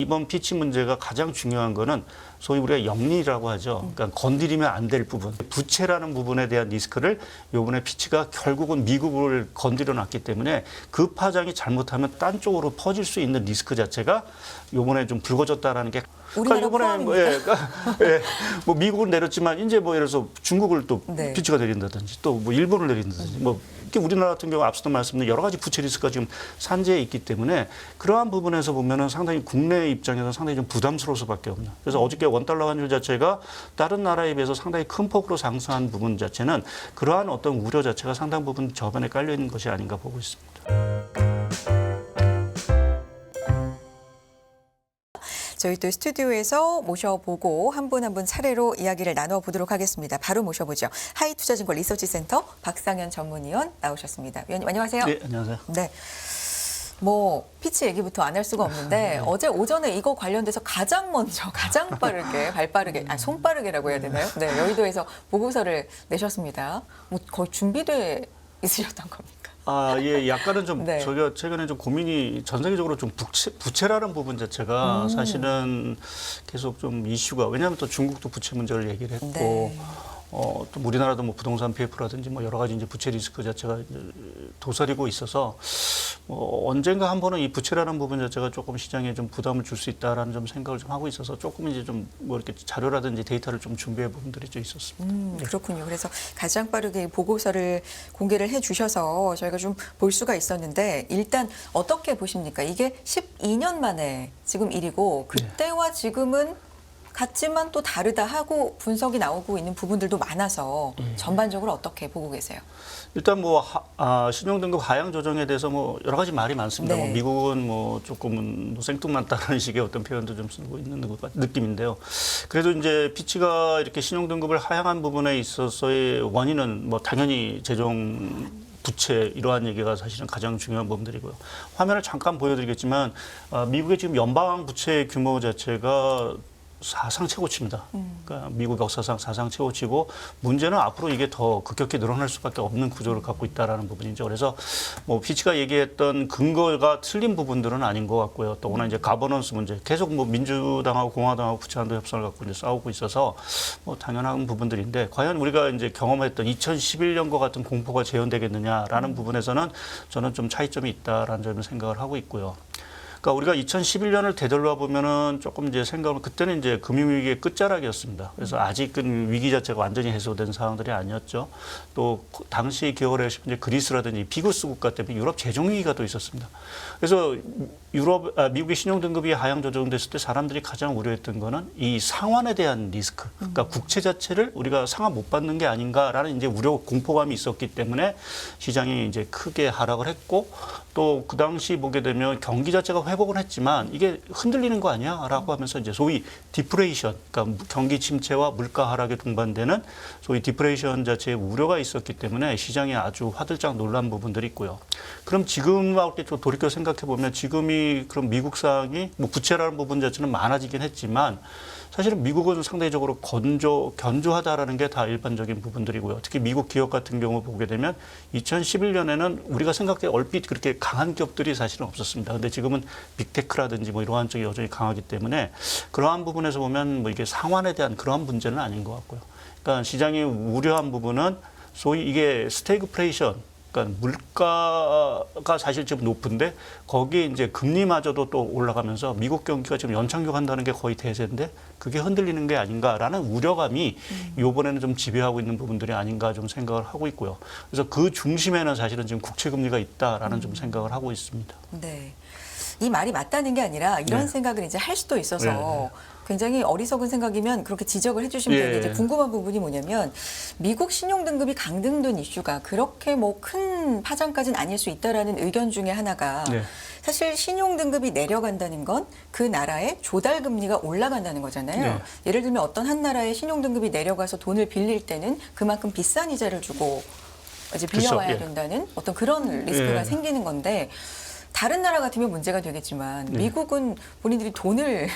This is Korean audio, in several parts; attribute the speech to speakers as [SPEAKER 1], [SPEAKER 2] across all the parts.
[SPEAKER 1] 이번 피치 문제가 가장 중요한 거는 소위 우리가 영리라고 하죠. 그러니까 건드리면 안 될 부분. 부채라는 부분에 대한 리스크를 이번에 피치가 결국은 미국을 건드려 놨기 때문에 그 파장이 잘못하면 딴 쪽으로 퍼질 수 있는 리스크 자체가 이번에 좀 불거졌다라는 게.
[SPEAKER 2] 우리나라 포함입니까?
[SPEAKER 1] 뭐 미국을 내렸지만 이제 뭐 예를 들어서 중국을 또
[SPEAKER 2] 네.
[SPEAKER 1] 피치가 내린다든지 또 뭐 일본을 내린다든지 뭐 특히 우리나라 같은 경우 앞서도 말씀드린 여러 가지 부채 리스크가 지금 산재해 있기 때문에 그러한 부분에서 보면은 상당히 국내 입장에서 상당히 좀 부담스러울 수밖에 없는. 그래서 어저께 원달러 환율 자체가 다른 나라에 비해서 상당히 큰 폭으로 상승한 부분 자체는 그러한 어떤 우려 자체가 상당 부분 저변에 깔려 있는 것이 아닌가 보고 있습니다.
[SPEAKER 2] 저희 또 스튜디오에서 모셔보고 한 분 한 분 차례로 이야기를 나눠보도록 하겠습니다. 바로 모셔보죠. 하이투자증권 리서치센터 박상현 전문위원 나오셨습니다. 위원님 안녕하세요.
[SPEAKER 1] 네, 안녕하세요.
[SPEAKER 2] 네. 뭐 피치 얘기부터 안 할 수가 없는데 어제 오전에 이거 관련돼서 가장 먼저 가장 빠르게 발빠르게 손빠르게라고 해야 되나요? 네, 여의도에서 보고서를 내셨습니다. 뭐 거의 준비돼 있으셨던 겁니까?
[SPEAKER 1] 예, 약간은 좀
[SPEAKER 2] 네.
[SPEAKER 1] 저희가 최근에 좀 고민이 전 세계적으로 좀 부채라는 부분 자체가 사실은 계속 좀 이슈가, 왜냐하면 또 중국도 부채 문제를 얘기를 했고
[SPEAKER 2] 네.
[SPEAKER 1] 또 우리나라도 뭐 부동산 PF라든지 뭐 여러 가지 이제 부채 리스크 자체가 이제 도사리고 있어서 언젠가 한 번은 이 부채라는 부분 자체가 조금 시장에 좀 부담을 줄 수 있다라는 좀 생각을 좀 하고 있어서 조금 이제 좀 뭐 이렇게 자료라든지 데이터를 좀 준비해 본 분들이 좀 있었습니다.
[SPEAKER 2] 그렇군요. 그래서 가장 빠르게 보고서를 공개를 해주셔서 저희가 좀 볼 수가 있었는데 일단 어떻게 보십니까? 이게 12년 만에 지금 일이고 그때와 지금은 같지만 또 다르다 하고 분석이 나오고 있는 부분들도 많아서 전반적으로 어떻게 보고 계세요?
[SPEAKER 1] 일단 뭐 신용등급 하향 조정에 대해서 뭐 여러 가지 말이 많습니다.
[SPEAKER 2] 네.
[SPEAKER 1] 뭐 미국은 뭐 조금은 뭐 생뚱맞다는 식의 어떤 표현도 좀 쓰고 있는 느낌인데요. 그래도 이제 피치가 이렇게 신용등급을 하향한 부분에 있어서의 원인은 뭐 당연히 재정 부채 이러한 얘기가 사실은 가장 중요한 부분들이고요. 화면을 잠깐 보여드리겠지만 미국의 지금 연방 부채 규모 자체가 사상 최고치입니다. 그러니까 미국 역사상 사상 최고치고 문제는 앞으로 이게 더 급격히 늘어날 수밖에 없는 구조를 갖고 있다라는 부분이죠. 그래서 뭐 피치가 얘기했던 근거가 틀린 부분들은 아닌 것 같고요. 또 오늘 이제 가버넌스 문제 계속 뭐 민주당하고 공화당하고 부채한도 협상을 갖고 이제 싸우고 있어서 뭐 당연한 부분들인데 과연 우리가 이제 경험했던 2011년과 같은 공포가 재현되겠느냐라는 부분에서는 저는 좀 차이점이 있다라는 점을 생각을 하고 있고요. 그러니까 우리가 2011년을 되돌아 보면은 조금 이제 생각을 그때는 이제 금융위기의 끝자락이었습니다. 그래서 아직은 위기 자체가 완전히 해소된 상황들이 아니었죠. 또 당시 기억을 해보시면 이제 그리스라든지 비구스 국가 때문에 유럽 재정 위기가 또 있었습니다. 그래서 미국의 신용 등급이 하향 조정됐을 때 사람들이 가장 우려했던 거는 이 상환에 대한 리스크, 그러니까 국채 자체를 우리가 상환 못 받는 게 아닌가라는 이제 우려 공포감이 있었기 때문에 시장이 이제 크게 하락을 했고 또 그 당시 보게 되면 경기 자체가 회복은 했지만 이게 흔들리는 거 아니야라고 하면서 이제 소위 디프레이션, 그러니까 경기 침체와 물가 하락에 동반되는 소위 디프레이션 자체의 우려가 있었기 때문에 시장이 아주 화들짝 놀란 부분들이 있고요. 그럼 지금하고 이렇게 좀 돌이켜 생각해 보면 지금이 그럼 미국 상황이 뭐 부채라는 부분 자체는 많아지긴 했지만 사실은 미국은 상대적으로 견조하다라는 게 다 일반적인 부분들이고요. 특히 미국 기업 같은 경우 보게 되면 2011년에는 우리가 생각해 얼핏 그렇게 강한 기업들이 사실은 없었습니다. 근데 지금은 빅테크라든지 뭐 이러한 쪽이 여전히 강하기 때문에 그러한 부분에서 보면 뭐 이게 상환에 대한 그러한 문제는 아닌 것 같고요. 그러니까 시장이 우려한 부분은 소위 이게 스태그플레이션, 그러니까 물가가 사실 지금 높은데 거기에 이제 금리마저도 또 올라가면서 미국 경기가 지금 연착륙한다는 게 거의 대세인데 그게 흔들리는 게 아닌가라는 우려감이 이번에는 좀 지배하고 있는 부분들이 아닌가 좀 생각을 하고 있고요. 그래서 그 중심에는 사실은 지금 국채 금리가 있다라는 좀 생각을 하고 있습니다.
[SPEAKER 2] 네. 이 말이 맞다는 게 아니라 이런
[SPEAKER 1] 네.
[SPEAKER 2] 생각을 이제 할 수도 있어서
[SPEAKER 1] 네.
[SPEAKER 2] 굉장히 어리석은 생각이면 그렇게 지적을 해주시면
[SPEAKER 1] 예.
[SPEAKER 2] 되는데 이제 궁금한 부분이 뭐냐면 미국 신용등급이 강등된 이슈가 그렇게 뭐 큰 파장까지는 아닐 수 있다라는 의견 중에 하나가
[SPEAKER 1] 네.
[SPEAKER 2] 사실 신용등급이 내려간다는 건 그 나라의 조달금리가 올라간다는 거잖아요.
[SPEAKER 1] 네.
[SPEAKER 2] 예를 들면 어떤 한 나라의 신용등급이 내려가서 돈을 빌릴 때는 그만큼 비싼 이자를 주고 이제 빌려와야
[SPEAKER 1] 그렇죠. 예.
[SPEAKER 2] 된다는 어떤 그런 리스크가
[SPEAKER 1] 예.
[SPEAKER 2] 생기는 건데 다른 나라 같으면 문제가 되겠지만 미국은 본인들이 돈을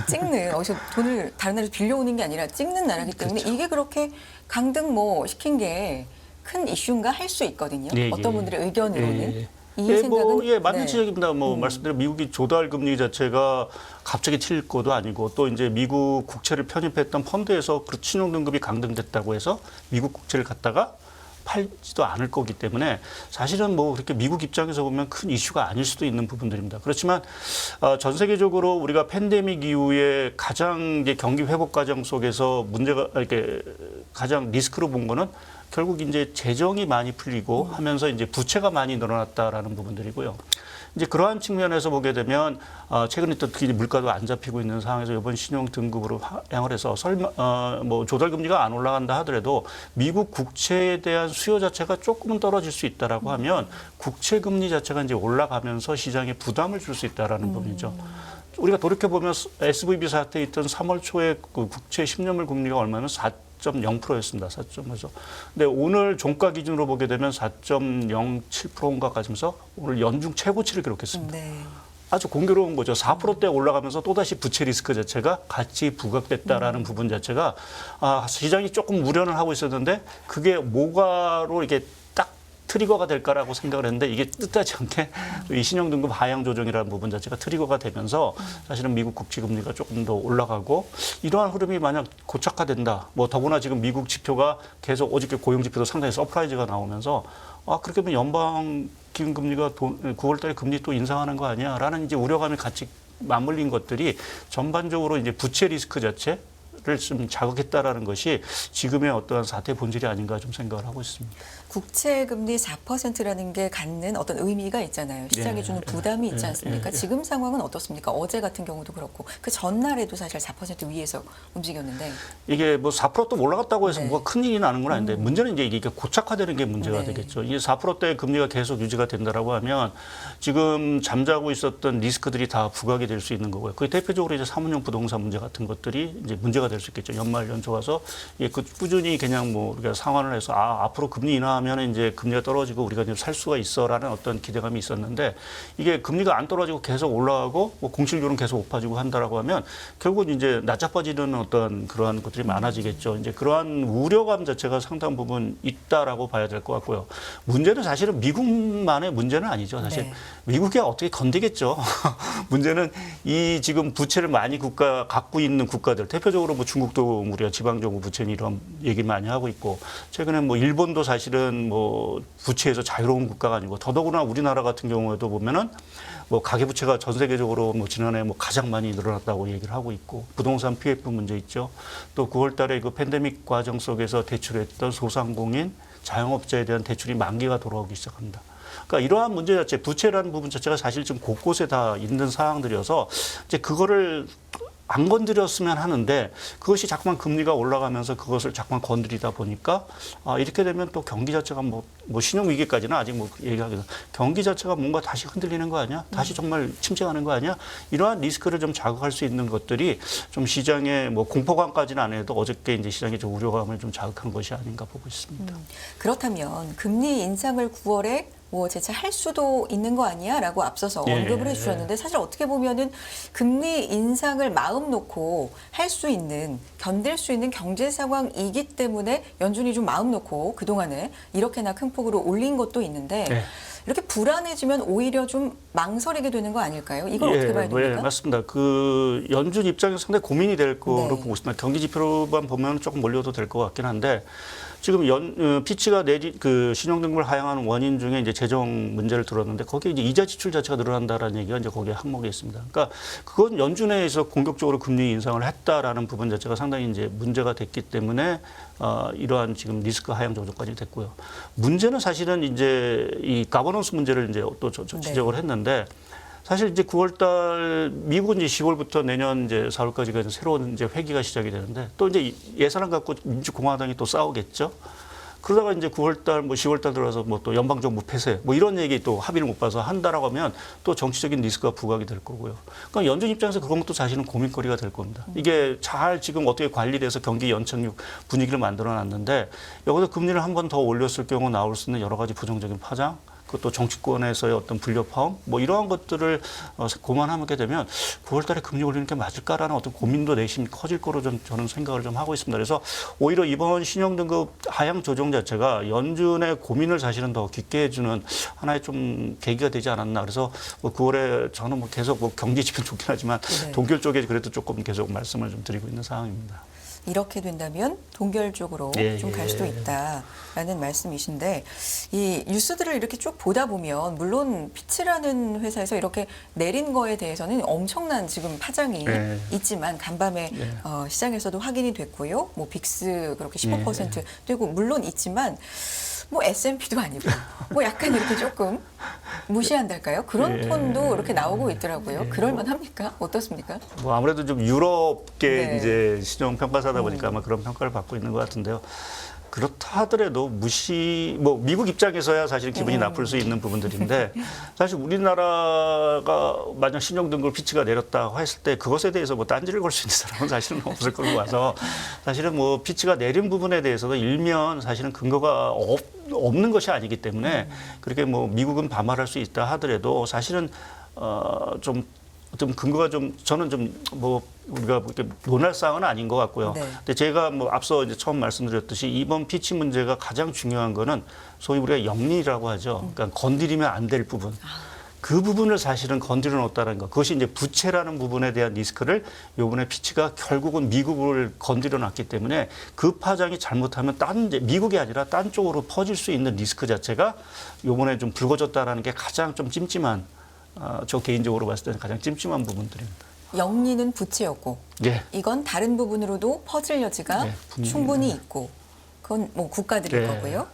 [SPEAKER 2] 찍는 어디서 돈을 다른 나라에서 빌려오는 게 아니라 찍는 나라이기 때문에
[SPEAKER 1] 그렇죠.
[SPEAKER 2] 이게 그렇게 강등 뭐 시킨 게 큰 이슈인가 할 수 있거든요.
[SPEAKER 1] 예,
[SPEAKER 2] 어떤
[SPEAKER 1] 예.
[SPEAKER 2] 분들의 의견으로는.
[SPEAKER 1] 예.
[SPEAKER 2] 이
[SPEAKER 1] 예,
[SPEAKER 2] 생각은
[SPEAKER 1] 예, 맞는
[SPEAKER 2] 네.
[SPEAKER 1] 지적입니다. 말씀드린 미국이 조달 금리 자체가 갑자기 튈 것도 아니고 또 이제 미국 국채를 편입했던 펀드에서 그 신용 등급이 강등됐다고 해서 미국 국채를 갖다가 팔지도 않을 거기 때문에 사실은 그렇게 미국 입장에서 보면 큰 이슈가 아닐 수도 있는 부분들입니다. 그렇지만 전 세계적으로 우리가 팬데믹 이후에 가장 이제 경기 회복 과정 속에서 문제가 이렇게 가장 리스크로 본 거는 결국 이제 재정이 많이 풀리고 하면서 이제 부채가 많이 늘어났다라는 부분들이고요. 이제 그러한 측면에서 보게 되면 최근에 또 특히 물가도 안 잡히고 있는 상황에서 이번 신용 등급으로 하향을 해서 조달 금리가 안 올라간다 하더라도 미국 국채에 대한 수요 자체가 조금은 떨어질 수 있다라고 하면 국채 금리 자체가 이제 올라가면서 시장에 부담을 줄 수 있다라는 부분이죠. 우리가 돌이켜 보면 SVB 사태에 있던 3월 초에 그 국채 10년물 금리가 얼마면 4.0%였습니다. 4.5죠. 근데 오늘 종가 기준으로 보게 되면 4.07%인가 가지면서 오늘 연중 최고치를 기록했습니다.
[SPEAKER 2] 네.
[SPEAKER 1] 아주 공교로운 거죠. 4%대 올라가면서 또다시 부채 리스크 자체가 같이 부각됐다라는 부분 자체가 시장이 조금 우려를 하고 있었는데 그게 뭐가로 이게 딱 트리거가 될까라고 생각을 했는데 이게 뜻하지 않게 이 신용등급 하향 조정이라는 부분 자체가 트리거가 되면서 사실은 미국 국채 금리가 조금 더 올라가고 이러한 흐름이 만약 고착화된다. 더구나 지금 미국 지표가 계속 어저께 고용 지표도 상당히 서프라이즈가 나오면서 그렇게 하면 연방 기준금리가 9월 달에 금리 또 인상하는 거 아니야라는 이제 우려감이 같이 맞물린 것들이 전반적으로 이제 부채 리스크 자체를 좀 자극했다라는 것이 지금의 어떠한 사태 본질이 아닌가 좀 생각을 하고 있습니다.
[SPEAKER 2] 국채 금리 4%라는 게 갖는 어떤 의미가 있잖아요. 시장에 주는 부담이 있지 않습니까? 지금 상황은 어떻습니까? 어제 같은 경우도 그렇고 그 전날에도 사실 4% 위에서 움직였는데
[SPEAKER 1] 이게 4%또 올라갔다고 해서
[SPEAKER 2] 네.
[SPEAKER 1] 뭐가 큰 일이 나는 건 아닌데 문제는 이제 이게 고착화되는 게 문제가
[SPEAKER 2] 네.
[SPEAKER 1] 되겠죠. 이게 4%대 금리가 계속 유지가 된다라고 하면 지금 잠자고 있었던 리스크들이 다 부각이 될 수 있는 거고요. 그 대표적으로 이제 사무용 부동산 문제 같은 것들이 이제 문제가 될 수 있겠죠. 연말 연초 와서 꾸준히 그냥 우리가 상환을 해서 앞으로 금리 인하하면 이제 금리가 떨어지고 우리가 좀 살 수가 있어라는 어떤 기대감이 있었는데 이게 금리가 안 떨어지고 계속 올라가고 공실률은 계속 높아지고 한다라고 하면 결국 이제 낮아빠지는 어떤 그러한 것들이 많아지겠죠. 이제 그러한 우려감 자체가 상당 부분 있다라고 봐야 될 것 같고요. 문제는 사실은 미국만의 문제는 아니죠. 사실
[SPEAKER 2] 네.
[SPEAKER 1] 미국이 어떻게 건드겠죠. 문제는 이 지금 부채를 많이 갖고 있는 국가들 대표적으로 중국도 우리가 지방정부 부채는 이런 얘기 많이 하고 있고 최근에 일본도 사실은 부채에서 자유로운 국가가 아니고 더더구나 우리나라 같은 경우에도 보면은 가계부채가 전 세계적으로 지난해 가장 많이 늘어났다고 얘기를 하고 있고 부동산 PF 문제 있죠. 또 9월 달에 그 팬데믹 과정 속에서 대출했던 소상공인 자영업자에 대한 대출이 만기가 돌아오기 시작합니다. 그러니까 이러한 문제 자체, 부채라는 부분 자체가 사실 지금 곳곳에 다 있는 상황들이어서 이제 그거를 안 건드렸으면 하는데 그것이 자꾸만 금리가 올라가면서 그것을 자꾸만 건드리다 보니까 이렇게 되면 또 경기 자체가 신용 위기까지는 아직 얘기하기는 경기 자체가 뭔가 다시 흔들리는 거 아니야? 다시 정말 침체하는 거 아니야? 이러한 리스크를 좀 자극할 수 있는 것들이 좀 시장의 공포감까지는 안 해도 어저께 이제 시장의 좀 우려감을 좀 자극한 것이 아닌가 보고 있습니다.
[SPEAKER 2] 그렇다면 금리 인상을 9월에 재차 할 수도 있는 거 아니야? 라고 앞서서
[SPEAKER 1] 예.
[SPEAKER 2] 언급을 해주셨는데 사실 어떻게 보면은 금리 인상을 마음 놓고 할 수 있는, 견딜 수 있는 경제 상황이기 때문에 연준이 좀 마음 놓고 그동안에 이렇게나 큰 폭으로 올린 것도 있는데
[SPEAKER 1] 네.
[SPEAKER 2] 이렇게 불안해지면 오히려 좀 망설이게 되는 거 아닐까요? 이걸 어떻게 봐야 됩니까?
[SPEAKER 1] 예, 맞습니다. 그 연준 입장에서 상당히 고민이 될 거로
[SPEAKER 2] 네.
[SPEAKER 1] 보고 있습니다. 경기 지표로만 보면 조금 몰려도 될 것 같긴 한데 지금 피치가 그 신용등급을 하향하는 원인 중에 이제 재정 문제를 들었는데 거기에 이제 이자 지출 자체가 늘어난다라는 얘기가 이제 거기에 항목에 있습니다. 그러니까 그건 연준에서 공격적으로 금리 인상을 했다라는 부분 자체가 상당히 이제 문제가 됐기 때문에 이러한 지금 리스크 하향 조정까지 됐고요. 문제는 사실은 이제 이 가버넌스 문제를 이제 또 지적을 했는데 사실 이제 9월달 미국은 이제 10월부터 내년 이제 4월까지가 새로운 이제 회기가 시작이 되는데 또 이제 예산안 갖고 민주공화당이 또 싸우겠죠. 그러다가 이제 9월달, 10월달 들어서 또 연방정부 폐쇄 이런 얘기 또 합의를 못 봐서 한다라고 하면 또 정치적인 리스크가 부각이 될 거고요. 그러니까 연준 입장에서 그런 것도 사실은 고민거리가 될 겁니다. 이게 잘 지금 어떻게 관리돼서 경기 연착륙 분위기를 만들어놨는데 여기서 금리를 한 번 더 올렸을 경우 나올 수 있는 여러 가지 부정적인 파장. 그것도 정치권에서의 어떤 불협화음 뭐 이러한 것들을 고만하게 되면 9월달에 금리 올리는 게 맞을까라는 어떤 고민도 내심 커질 거로 저는 생각을 좀 하고 있습니다. 그래서 오히려 이번 신용등급 하향 조정 자체가 연준의 고민을 사실은 더 깊게 해주는 하나의 좀 계기가 되지 않았나. 그래서 뭐 9월에 저는 뭐 계속 뭐 경제 지표 좋긴 하지만
[SPEAKER 2] 네.
[SPEAKER 1] 동결 쪽에 그래도 조금 계속 말씀을 좀 드리고 있는 상황입니다.
[SPEAKER 2] 이렇게 된다면 동결 쪽으로
[SPEAKER 1] 예,
[SPEAKER 2] 좀 갈 수도
[SPEAKER 1] 예.
[SPEAKER 2] 있다라는 말씀이신데 이 뉴스들을 이렇게 쭉 보다 보면 물론 피치라는 회사에서 이렇게 내린 거에 대해서는 엄청난 지금 파장이
[SPEAKER 1] 예.
[SPEAKER 2] 있지만 간밤에
[SPEAKER 1] 예.
[SPEAKER 2] 시장에서도 확인이 됐고요. 뭐 빅스 그렇게 15% 되고 물론 있지만 뭐 S&P도 아니고 뭐 약간 이렇게 조금 무시한달까요? 그런
[SPEAKER 1] 예.
[SPEAKER 2] 톤도 이렇게 나오고 있더라고요. 그럴 만합니까? 어떻습니까?
[SPEAKER 1] 뭐 아무래도 좀 유럽계
[SPEAKER 2] 네.
[SPEAKER 1] 이제 신용 평가사다 보니까 아마 그런 평가를 받고 있는 것 같은데요. 그렇다 하더라도 뭐 미국 입장에서야 사실 기분이 나쁠 수 있는 부분들인데 사실 우리나라가 만약 신용등급 피치가 내렸다고 했을 때 그것에 대해서 뭐 딴지를 걸 수 있는 사람은 사실은 없을 걸로 봐서 사실은 뭐 피치가 내린 부분에 대해서도 일면 사실은 근거가 없는 것이 아니기 때문에 그렇게 뭐 미국은 반발할 수 있다 하더라도 사실은 좀 근거가 좀 저는 좀 뭐 우리가 이렇게 논할 사항은 아닌 것 같고요.
[SPEAKER 2] 네.
[SPEAKER 1] 근데 제가 뭐 앞서 이제 처음 말씀드렸듯이 이번 피치 문제가 가장 중요한 거는 소위 우리가 영리라고 하죠. 그러니까 건드리면 안 될 부분. 그 부분을 사실은 건드려 놓았다는 것. 그것이 이제 부채라는 부분에 대한 리스크를 요번에 피치가 결국은 미국을 건드려 놨기 때문에 그 파장이 잘못하면 미국이 아니라 딴 쪽으로 퍼질 수 있는 리스크 자체가 요번에 좀 불거졌다라는 게 가장 좀 찜찜한 저 개인적으로 봤을 때는 가장 찜찜한 부분들입니다.
[SPEAKER 2] 영리는 부채였고
[SPEAKER 1] 예.
[SPEAKER 2] 이건 다른 부분으로도 퍼질 여지가
[SPEAKER 1] 네, 분명히,
[SPEAKER 2] 충분히 있고 그건 뭐 국가들일
[SPEAKER 1] 네.
[SPEAKER 2] 거고요.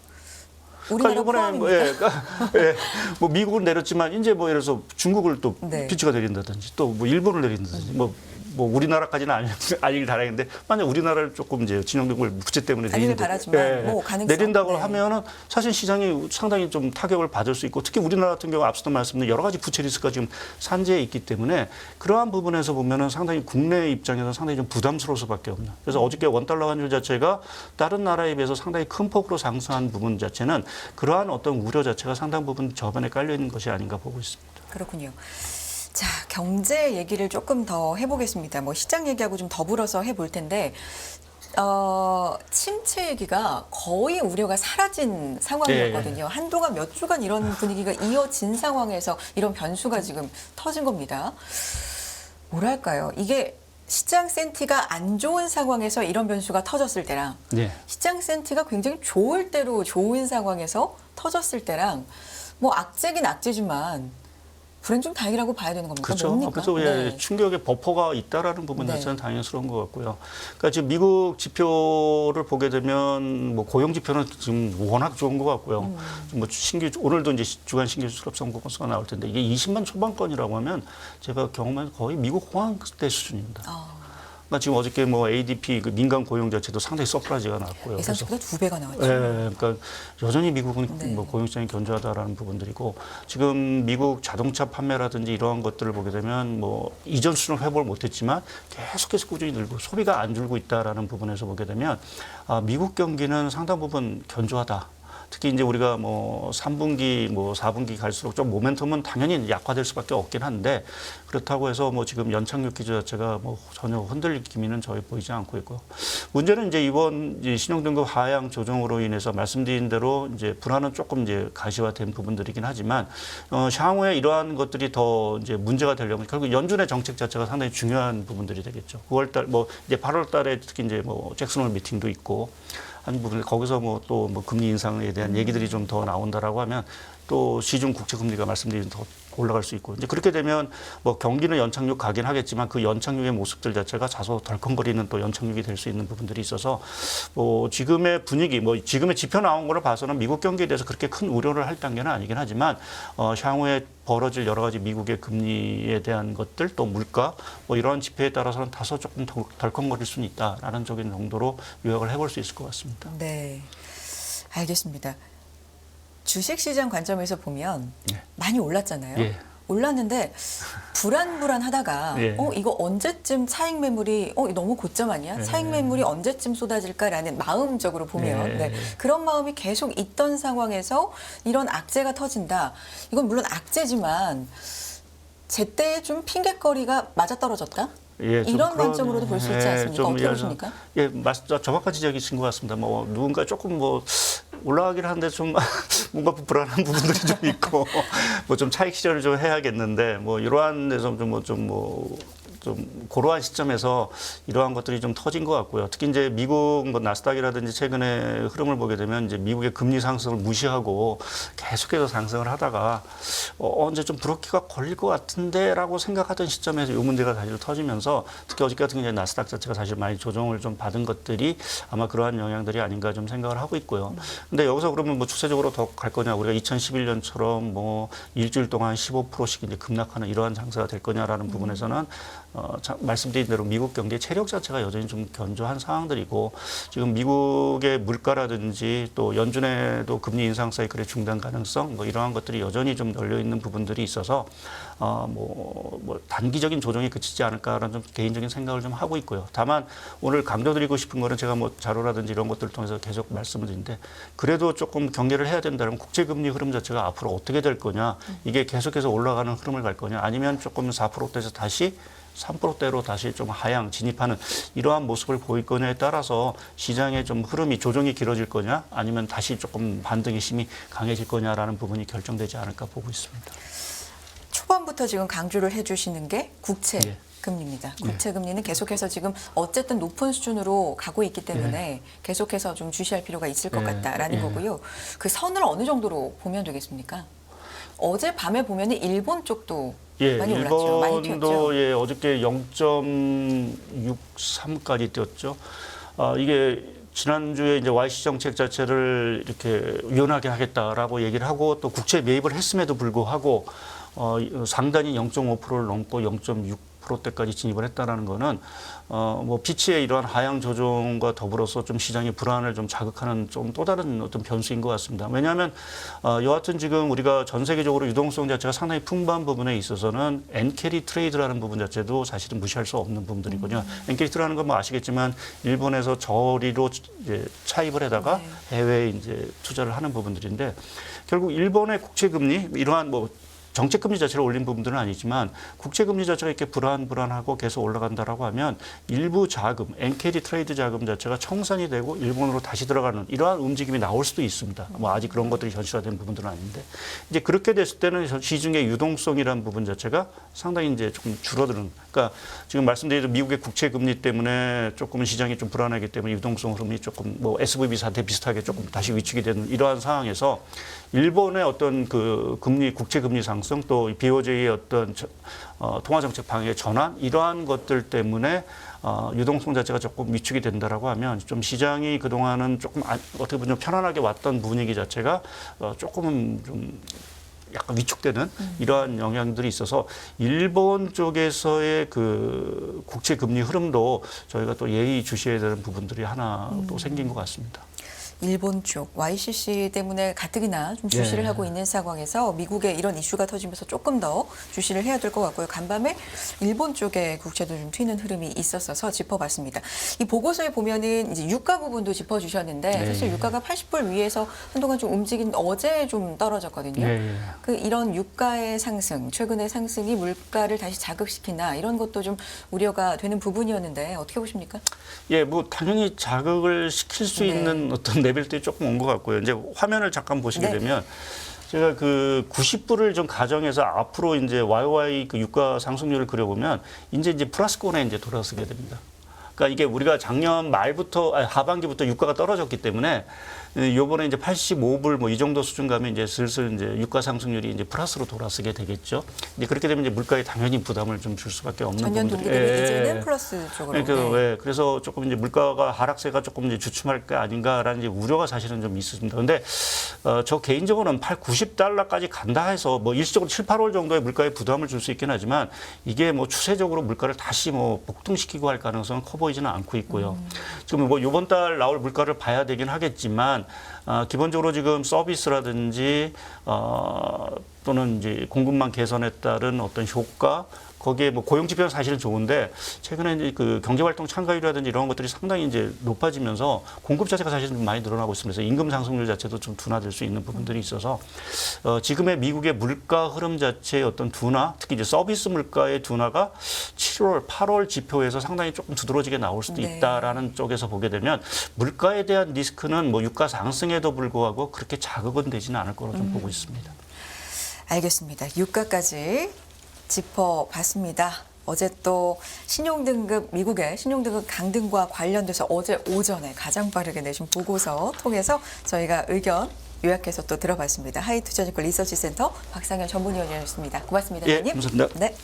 [SPEAKER 1] 그러니까
[SPEAKER 2] 우리나라
[SPEAKER 1] 이번에
[SPEAKER 2] 포함입니까?
[SPEAKER 1] 뭐 미국은 내렸지만 이제 뭐 예를 들어서 중국을 또
[SPEAKER 2] 네.
[SPEAKER 1] 피치가 내린다든지 또 뭐 일본을 내린다든지 뭐 우리나라까지는 아니길 바라겠는데 만약 우리나라를 조금 이제 진영등급을 부채 때문에
[SPEAKER 2] 아니길
[SPEAKER 1] 내린다-
[SPEAKER 2] 바라지만 뭐 가능성.
[SPEAKER 1] 내린다고
[SPEAKER 2] 네.
[SPEAKER 1] 하면은 사실 시장이 상당히 좀 타격을 받을 수 있고 특히 우리나라 같은 경우 앞서도 말씀드린 여러 가지 부채 리스크가 지금 산재해 있기 때문에 그러한 부분에서 보면은 상당히 국내 입장에서 상당히 좀 부담스러울 수밖에 없는. 그래서 어저께 원달러 환율 자체가 다른 나라에 비해서 상당히 큰 폭으로 상승한 부분 자체는 그러한 어떤 우려 자체가 상당 부분 저변에 깔려 있는 것이 아닌가 보고 있습니다.
[SPEAKER 2] 그렇군요. 자, 경제 얘기를 조금 더 해보겠습니다. 뭐 시장 얘기하고 좀 더불어서 해볼 텐데 침체 얘기가 거의 우려가 사라진 상황이었거든요. 한동안 몇 주간 이런 분위기가 이어진 상황에서 이런 변수가 지금 터진 겁니다. 뭐랄까요? 이게 시장 센티가 안 좋은 상황에서 이런 변수가 터졌을 때랑
[SPEAKER 1] 네.
[SPEAKER 2] 시장 센티가 굉장히 좋을 대로 좋은 상황에서 터졌을 때랑 뭐 악재긴 악재지만 불행 중 다행이라고 봐야 되는 겁니까?
[SPEAKER 1] 그렇죠.
[SPEAKER 2] 뭡니까?
[SPEAKER 1] 그래서
[SPEAKER 2] 네.
[SPEAKER 1] 충격의 버퍼가 있다라는 부분
[SPEAKER 2] 네.
[SPEAKER 1] 자체는 당연스러운 것 같고요. 그러니까 지금 미국 지표를 보게 되면 뭐 고용 지표는 지금 워낙 좋은 것 같고요. 뭐 오늘도 이제 주간 신규 수급성 보고서가 나올 텐데 이게 20만 초반권이라고 하면 제가 경험한 거의 미국 호황 때 수준입니다. 그러니까 지금 어저께 뭐 ADP 그 민간 고용 자체도 상당히 서프라이즈가 났고요.
[SPEAKER 2] 예상치보다 2배가 나왔죠.
[SPEAKER 1] 네, 그러니까 여전히 미국은
[SPEAKER 2] 네.
[SPEAKER 1] 뭐 고용 시장이 견조하다라는 부분들이고 지금 미국 자동차 판매라든지 이러한 것들을 보게 되면 뭐 이전 수준을 회복을 못했지만 계속해서 꾸준히 늘고 소비가 안 줄고 있다라는 부분에서 보게 되면 미국 경기는 상당 부분 견조하다. 특히 이제 우리가 뭐 3분기, 뭐 4분기 갈수록 좀 모멘텀은 당연히 약화될 수밖에 없긴 한데 그렇다고 해서 뭐 지금 연착륙 기조 자체가 뭐 전혀 흔들릴 기미는 저희 보이지 않고 있고요. 문제는 이제 이번 신용등급 하향 조정으로 인해서 말씀드린 대로 이제 불안은 조금 이제 가시화된 부분들이긴 하지만 향후에 이러한 것들이 더 이제 문제가 되려면 결국 연준의 정책 자체가 상당히 중요한 부분들이 되겠죠. 9월달 뭐 이제 8월달에 특히 이제 뭐 잭슨홀 미팅도 있고. 한 부분 거기서 뭐 또 뭐 금리 인상에 대한 얘기들이 좀 더 나온다라고 하면 또 시중 국채 금리가 말씀드린 더 올라갈 수 있고 이제 그렇게 되면 뭐 경기는 연착륙 가긴 하겠지만 그 연착륙의 모습들 자체가 다소 덜컹거리는 또 연착륙이 될 수 있는 부분들이 있어서 뭐 지금의 분위기 뭐 지금의 지표 나온 거를 봐서는 미국 경기에 대해서 그렇게 큰 우려를 할 단계는 아니긴 하지만 향후에 벌어질 여러 가지 미국의 금리에 대한 것들 또 물가 뭐 이러한 지표에 따라서는 다소 조금 덜컹거릴 수는 있다라는 적인 정도로 요약을 해볼 수 있을 것 같습니다.
[SPEAKER 2] 네, 알겠습니다. 주식시장 관점에서 보면
[SPEAKER 1] 네.
[SPEAKER 2] 많이 올랐잖아요.
[SPEAKER 1] 예.
[SPEAKER 2] 올랐는데 불안불안하다가
[SPEAKER 1] 예.
[SPEAKER 2] 이거 언제쯤 차익 매물이 이거 너무 고점 아니야?
[SPEAKER 1] 예.
[SPEAKER 2] 차익 매물이 언제쯤 쏟아질까라는 마음적으로 보면
[SPEAKER 1] 예.
[SPEAKER 2] 네. 그런 마음이 계속 있던 상황에서 이런 악재가 터진다. 이건 물론 악재지만 제때에 좀 핑계거리가 맞아떨어졌다.
[SPEAKER 1] 예, 좀
[SPEAKER 2] 이런
[SPEAKER 1] 그런,
[SPEAKER 2] 관점으로도 볼 수 있지 않습니까?
[SPEAKER 1] 좀
[SPEAKER 2] 어떻게
[SPEAKER 1] 예,
[SPEAKER 2] 보십니까?
[SPEAKER 1] 예, 정확한 지적이신 것 같습니다. 뭐 누군가 조금 뭐 올라가긴 하는데 좀 뭔가 불안한 부분들이 좀 있고 뭐 좀 차익 실현을 좀 해야겠는데 뭐 이러한 데서 좀 고러한 시점에서 이러한 것들이 좀 터진 것 같고요. 특히 이제 미국 뭐 나스닥이라든지 최근에 흐름을 보게 되면 이제 미국의 금리 상승을 무시하고 계속해서 상승을 하다가 언제 좀 브로키가 걸릴 것 같은데라고 생각하던 시점에서 이 문제가 사실 터지면서 특히 어저께 같은 경우에 나스닥 자체가 사실 많이 조정을 좀 받은 것들이 아마 그러한 영향들이 아닌가 좀 생각을 하고 있고요. 근데 여기서 그러면 뭐 추세적으로 더 갈 거냐, 우리가 2011년처럼 뭐 일주일 동안 15%씩 이제 급락하는 이러한 장세가 될 거냐라는 부분에서는 말씀드린 대로 미국 경제 체력 자체가 여전히 좀 견조한 상황들이고 지금 미국의 물가라든지 또 연준에도 금리 인상 사이클의 중단 가능성 뭐 이러한 것들이 여전히 좀 널려 있는 부분들이 있어서 뭐 단기적인 조정이 그치지 않을까라는 좀 개인적인 생각을 좀 하고 있고요. 다만 오늘 강조드리고 싶은 거는 제가 뭐 자료라든지 이런 것들을 통해서 계속 말씀을 드리는데 그래도 조금 경계를 해야 된다면 국제금리 흐름 자체가 앞으로 어떻게 될 거냐 이게 계속해서 올라가는 흐름을 갈 거냐 아니면 조금 4%대에서 다시 3%대로 다시 좀 하향 진입하는 이러한 모습을 보일 거냐에 따라서 시장의 좀 흐름이 조정이 길어질 거냐 아니면 다시 조금 반등의 힘이 강해질 거냐라는 부분이 결정되지 않을까 보고 있습니다.
[SPEAKER 2] 초반부터 지금 강조를 해주시는 게 국채.
[SPEAKER 1] 예.
[SPEAKER 2] 금리입니다. 국채 금리는 계속해서 지금 어쨌든 높은 수준으로 가고 있기 때문에 계속해서 좀 주시할 필요가 있을 것 같다라는 거고요. 그 선을 어느 정도로 보면 되겠습니까? 어제 밤에 보면 일본 쪽도 많이 올랐죠. 많이 튀었죠.
[SPEAKER 1] 일본도 어저께 0.63까지 뛰었죠. 이게 지난주에 이제 YC 정책 자체를 이렇게 유연하게 하겠다라고 얘기를 하고 또 국채 매입을 했음에도 불구하고 상단이 0.5%를 넘고 0.6%대까지 진입을 했다라는 거는 뭐 피치의 이러한 하향 조정과 더불어서 좀 시장의 불안을 좀 자극하는 좀 또 다른 어떤 변수인 것 같습니다. 왜냐하면 여하튼 지금 우리가 전 세계적으로 유동성 자체가 상당히 풍부한 부분에 있어서는 엔캐리 트레이드라는 부분 자체도 사실은 무시할 수 없는 부분들이거든요. 엔캐리 트레이드라는 건 뭐 아시겠지만 일본에서 저리로 이제 차입을 해다가 해외에 이제 투자를 하는 부분들인데 결국 일본의 국채 금리 이러한 뭐 정책금리 자체를 올린 부분들은 아니지만 국채금리 자체가 이렇게 불안하고 계속 올라간다라고 하면 일부 자금, 엔캐리 트레이드 자금 자체가 청산이 되고 일본으로 다시 들어가는 이러한 움직임이 나올 수도 있습니다. 뭐 아직 그런 것들이 현실화된 부분들은 아닌데 이제 그렇게 됐을 때는 시중의 유동성이라는 부분 자체가 상당히 이제 조금 줄어드는. 그러니까 지금 말씀드린 미국의 국채금리 때문에 조금 시장이 좀 불안하기 때문에 유동성 흐름이 조금 뭐 SVB 사태 비슷하게 조금 다시 위축이 되는 이러한 상황에서 일본의 어떤 그 금리 국채금리 상승 또 BOJ의 어떤 통화정책 방향의 전환 이러한 것들 때문에 유동성 자체가 조금 위축이 된다라고 하면 좀 시장이 그동안은 조금 어떻게 보면 좀 편안하게 왔던 분위기 자체가 조금은 좀 약간 위축되는 이러한 영향들이 있어서 일본 쪽에서의 그 국채 금리 흐름도 저희가 또 예의 주시해야 되는 부분들이 하나 또 생긴 것 같습니다.
[SPEAKER 2] 일본 쪽 YCC 때문에 가뜩이나 좀 주시를 하고 있는 상황에서 미국의 이런 이슈가 터지면서 조금 더 주시를 해야 될 것 같고요. 간밤에 일본 쪽의 국채도 좀 튀는 흐름이 있었어서 짚어봤습니다. 이 보고서에 보면은 이제 유가 부분도 짚어주셨는데 사실 유가가 80불 위에서 한동안 좀 움직인 어제 좀 떨어졌거든요. 그 이런 유가의 상승, 최근의 상승이 물가를 다시 자극시키나 이런 것도 좀 우려가 되는 부분이었는데 어떻게 보십니까?
[SPEAKER 1] 예, 뭐 당연히 자극을 시킬 수 있는 어떤 레벨들이 조금 온 것 같고요. 이제 화면을 잠깐 보시게 되면 제가 그 90불을 좀 가정해서 앞으로 이제 YY 그 유가 상승률을 그려보면 이제 플러스권에 이제 돌아서게 됩니다. 그러니까 이게 우리가 작년 말부터 하반기부터 유가가 떨어졌기 때문에 요번에 이제 85불 뭐 이 정도 수준 가면 이제 슬슬 이제 유가 상승률이 이제 플러스로 돌아서게 되겠죠. 이제 그렇게 되면 이제 물가에 당연히 부담을 좀 줄 수밖에 없는
[SPEAKER 2] 전년
[SPEAKER 1] 부분들이.
[SPEAKER 2] 동기 대비 이제는 플러스 쪽으로.
[SPEAKER 1] 그래서 조금 이제 물가가 하락세가 조금 이제 주춤할 게 아닌가라는 이제 우려가 사실은 좀 있습니다. 그런데 저 개인적으로는 90달러까지 간다 해서 뭐 일시적으로 7, 8월 정도의 물가에 부담을 줄 수 있긴 하지만 이게 뭐 추세적으로 물가를 다시 뭐 폭등시키고 할 가능성은 커 보이지는 않고 있고요. 지금 뭐 이번 달 나올 물가를 봐야 되긴 하겠지만 있지만 기본적으로 지금 서비스라든지 또는 이제 공급망 개선에 따른 어떤 효과 거기에 뭐 고용 지표는 사실은 좋은데 최근에 이제 그 경제활동 참가율이라든지 이런 것들이 상당히 이제 높아지면서 공급 자체가 사실은 좀 많이 늘어나고 있습니다. 그래서 임금 상승률 자체도 좀 둔화될 수 있는 부분들이 있어서 지금의 미국의 물가 흐름 자체의 어떤 둔화, 특히 이제 서비스 물가의 둔화가 7월, 8월 지표에서 상당히 조금 두드러지게 나올 수도
[SPEAKER 2] 네.
[SPEAKER 1] 있다라는 쪽에서 보게 되면 물가에 대한 리스크는 뭐 유가 상승에도 불구하고 그렇게 자극은 되지는 않을 거로 좀 보고 있습니다.
[SPEAKER 2] 알겠습니다. 유가까지 짚어봤습니다. 어제 또 신용등급, 미국의 신용등급 강등과 관련돼서 어제 오전에 가장 빠르게 내신 보고서 통해서 저희가 의견 요약해서 또 들어봤습니다. 하이투자증권 리서치센터 박상현 전문위원이었습니다. 고맙습니다.
[SPEAKER 1] 예,
[SPEAKER 2] 의원님.
[SPEAKER 1] 감사합니다.
[SPEAKER 2] 네.